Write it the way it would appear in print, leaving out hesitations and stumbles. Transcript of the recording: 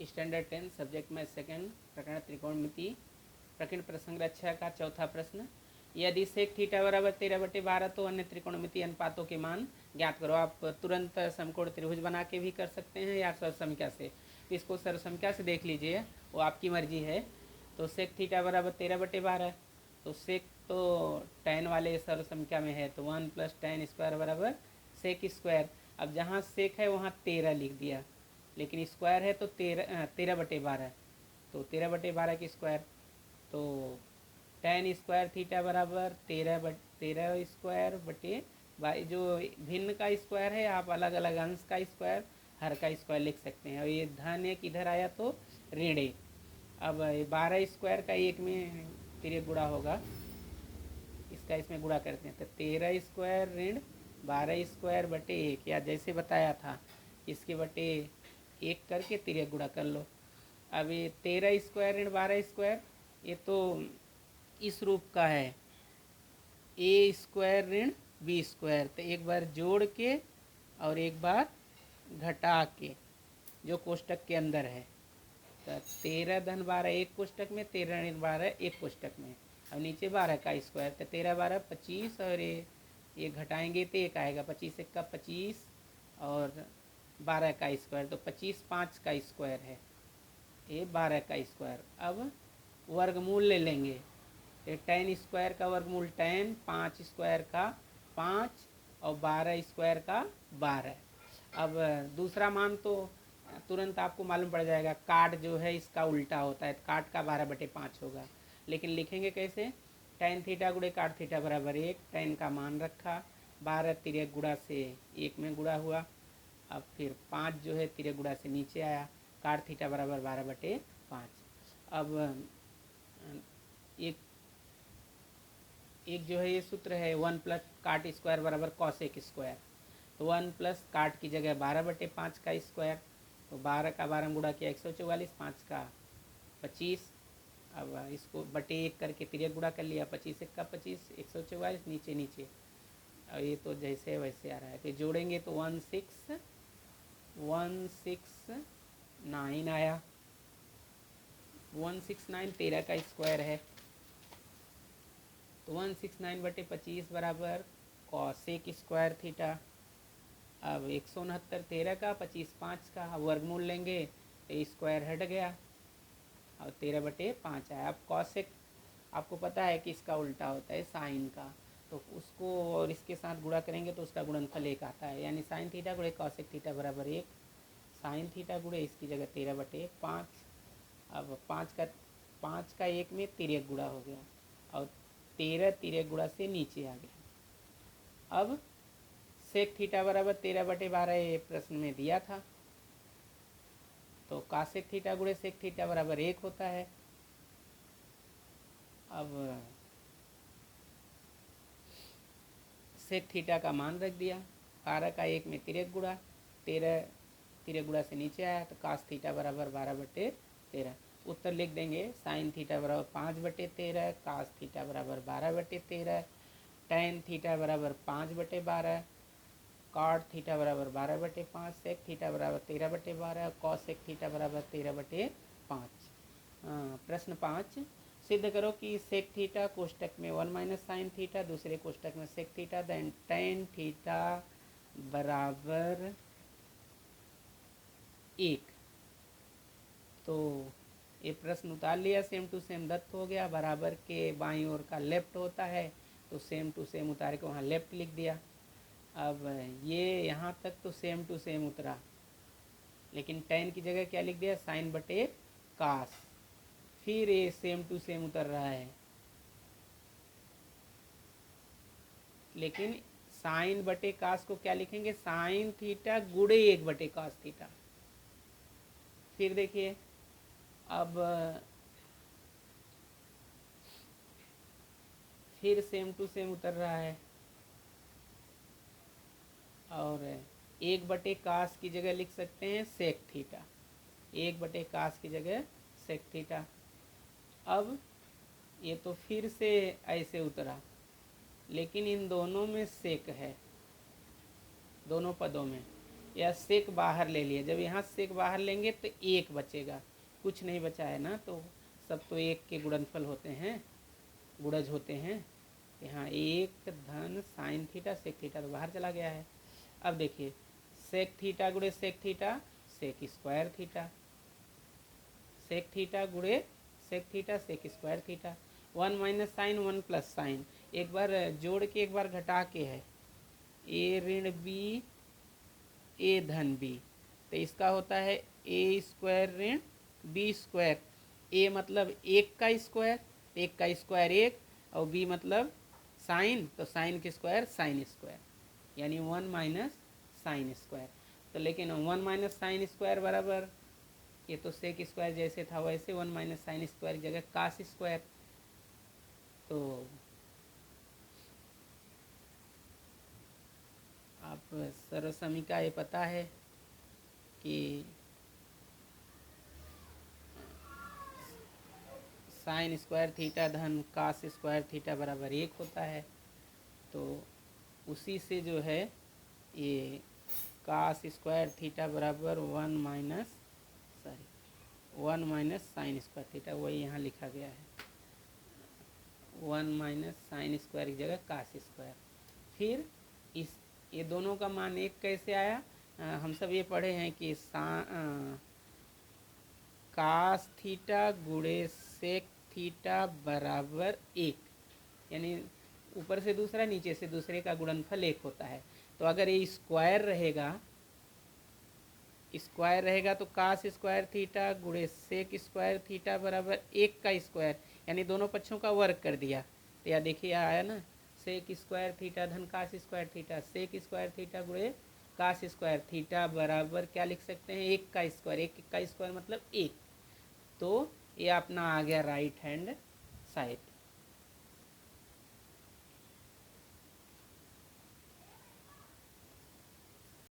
Standard 10 subject math second प्रकरण त्रिकोणमिति प्रकीर्ण प्रसंरक्षा का चौथा प्रश्न। यदि सेक थीटा बराबर 13/12 तो अन्य त्रिकोणमिति अनुपातों के मान ज्ञात करो। आप तुरंत समकोण त्रिभुज बना के भी कर सकते हैं या सर्वसंख्या से। इसको सर्वसंख्या से देख लीजिए, वो आपकी मर्जी है। तो सेक थीटा बराबर 13/12, तो सेक तो tan वाले सर्वसंख्या में है, तो 1 + tan स्क्वायर बराबर सेक स्क्वायर। अब जहाँ सेक है वहाँ 13 लिख दिया, लेकिन स्क्वायर है तो 13/12, तो 13/12 की स्क्वायर, तो tan स्क्वायर थीटा बराबर 13 स्क्वायर बटे जो भिन्न का स्क्वायर है, आप अलग अलग अंश का स्क्वायर हर का स्क्वायर लिख सकते हैं। और ये धन एक इधर आया तो ऋण एक। अब 12 स्क्वायर का एक में तिरक गुणा होगा, इसका इसमें गुणा करते हैं, तो 13 स्क्वायर ऋण 12 स्क्वायर बटे एक, या जैसे बताया था इसके बटे एक करके तिरक गुणा कर लो। अब ये 13 स्क्वायर ऋण 12 स्क्वायर, ये तो इस रूप का है, ए स्क्वायर ऋण बी स्क्वायर, तो एक बार जोड़ के और एक बार घटा के जो कोष्टक के अंदर है, तो 13 धन 12 एक कोष्टक में, 13 ऋण 12 एक कोष्टक में, अब नीचे 12 का स्क्वायर, तो 13 12 25, और ये घटाएंगे तो एक आएगा, 25 एक का 25 और 12 का स्क्वायर, तो 25 5 का स्क्वायर है, ये 12 का स्क्वायर। अब वर्गमूल ले लेंगे, तो tan स्क्वायर का वर्गमूल tan, 5 स्क्वायर का 5 और 12 स्क्वायर का 12। अब दूसरा मान तो तुरंत आपको मालूम पड़ जाएगा, काट जो है इसका उल्टा होता है, काट का 12/5 होगा, लेकिन लिखेंगे कैसे, tan थीटा गुणे काट थीटा बराबर 1, tan का मान रखा, 12 तिरक गुणा से 1 में गुणा हुआ, अब फिर 5 जो है तिरक गुणा से नीचे आया, काट थीटा बराबर 12/5। अब एक जो है ये सूत्र है 1 + काट स्क्वायर बराबर कॉसेक स्क्वायर, तो 1 + काट की जगह 12/5 का स्क्वायर, तो 12 का 12 गुणा किया 144, 5 का 25, अब इसको बटे 1 करके तिरक गुणा कर लिया, 25 1 का 25, 144 नीचे नीचे, और ये तो जैसे वैसे आ रहा है, फिर जोड़ेंगे तो 169 आया, 169 13 का स्क्वायर है, तो 169/25 बराबर कॉसेक स्क्वायर थीटा। अब 169 13 का, 25 5 का, अब वर्गमूल लेंगे तो स्क्वायर हट गया और 13/5 आया। अब कॉसेक आपको पता है कि इसका उल्टा होता है साइन का, तो उसको और इसके साथ गुणा करेंगे तो उसका गुणनफल 1 आता है, यानी साइन थीटा गुणे कॉसेक थीटा बराबर 1, साइन थीटा गुणे इसकी जगह 13/5। अब 5 का 1 में तिरक गुणा हो गया और 13 तिरक गुणा से नीचे आ गया। अब सेक थीटा बराबर 13/12 ये प्रश्न में दिया था, तो कासेक थीटा गुणे सेक थीटा बराबर 1 होता है। अब सेक थीटा का मान रख दिया, 12 का 1 में तिरक गुणा, 13 तिरक गुणा से नीचे आया, तो कास थीटा बराबर 12/13। उत्तर लिख देंगे, साइन थीटा बराबर 5/13, कास थीटा बराबर 12/13, tan थीटा बराबर 5/12, कॉट थीटा बराबर 12/5, सेक थीटा बराबर 13/12, कॉसेक थीटा बराबर 13/5। प्रश्न 5, सिद्ध करो कि सेक थीटा कोष्टक में 1 - साइन थीटा, दूसरे कोष्टक में sec theta, then tan theta बराबर 1। तो ये प्रश्न उतार लिया, सेम टू सेम दत्त हो गया, बराबर के बाईं ओर का लेफ्ट होता है, तो सेम टू सेम उतार के वहाँ लेफ्ट लिख दिया। अब ये यहाँ तक तो सेम टू सेम उतरा, लेकिन tan की जगह क्या लिख दिया, साइन बटे कास, फिर ये सेम टू सेम उतर रहा है, लेकिन साइन बटे कास को क्या लिखेंगे, साइन थीटा गुणे 1/कास थीटा। फिर देखिए, अब फिर सेम टू सेम उतर रहा है, और 1/कास की जगह लिख सकते हैं सेक थीटा, 1/कास की जगह सेक थीटा। अब ये तो फिर से ऐसे उतरा, लेकिन इन दोनों में सेक है, दोनों पदों में, या सेक बाहर ले लिए, जब यहाँ सेक बाहर लेंगे तो एक बचेगा, कुछ नहीं बचा है ना, तो सब तो एक के गुणनफल होते हैं, गुणज होते हैं। यहाँ एक धन साइन थीटा सेक थीटा तो बाहर चला गया है। अब देखिए सेक थीटा गुणे sec theta sec square theta, sec theta गुणे sec theta sec square theta, 1 minus sine 1 plus sine, एक बार जोड़ के एक बार घटा के है, ए ऋण बी ए धन बी, तो इसका होता है ए स्क्वायर ऋण बी स्क्वायर, ए मतलब एक का स्क्वायर, एक का स्क्वायर एक, और बी मतलब साइन, तो साइन के स्क्वायर साइन स्क्वायर, यानी 1 माइनस साइन स्क्वायर। तो लेकिन 1 माइनस साइन स्क्वायर बराबर, ये तो सेक स्क्वायर जैसे था वैसे 1 माइनस साइन स्क्वायर की जगह कास स्क्वायर, तो आप सर्व समीका ये पता है कि साइन स्क्वायर थीटा धन कास स्क्वायर थीटा बराबर एक होता है, तो उसी से जो है ये कास स्क्वायर थीटा बराबर 1 माइनस साइन स्क्वायर थीटा, वही यहाँ लिखा गया है, 1 माइनस साइन स्क्वायर की जगह कास स्क्वायर। फिर इस ये दोनों का मान एक कैसे आया, हम सब ये पढ़े हैं कि कास थीटा गुणे सेक थीटा बराबर एक, यानी ऊपर से दूसरा नीचे से दूसरे का गुणनफल एक होता है। तो अगर ये स्क्वायर रहेगा तो कास स्क्वायर थीटा गुणे सेक स्क्वायर थीटा बराबर एक का स्क्वायर, यानी दोनों पक्षों का वर्ग कर दिया, तो यह देखिए आया ना, सेक स्क्वायर थीटा धन cos square theta sec square theta गुणे कास स्क्वायर थीटा बराबर क्या लिख सकते हैं, एक का स्क्वायर, एक का स्क्वायर मतलब एक, तो ये अपना आ गया राइट हैंड साइड।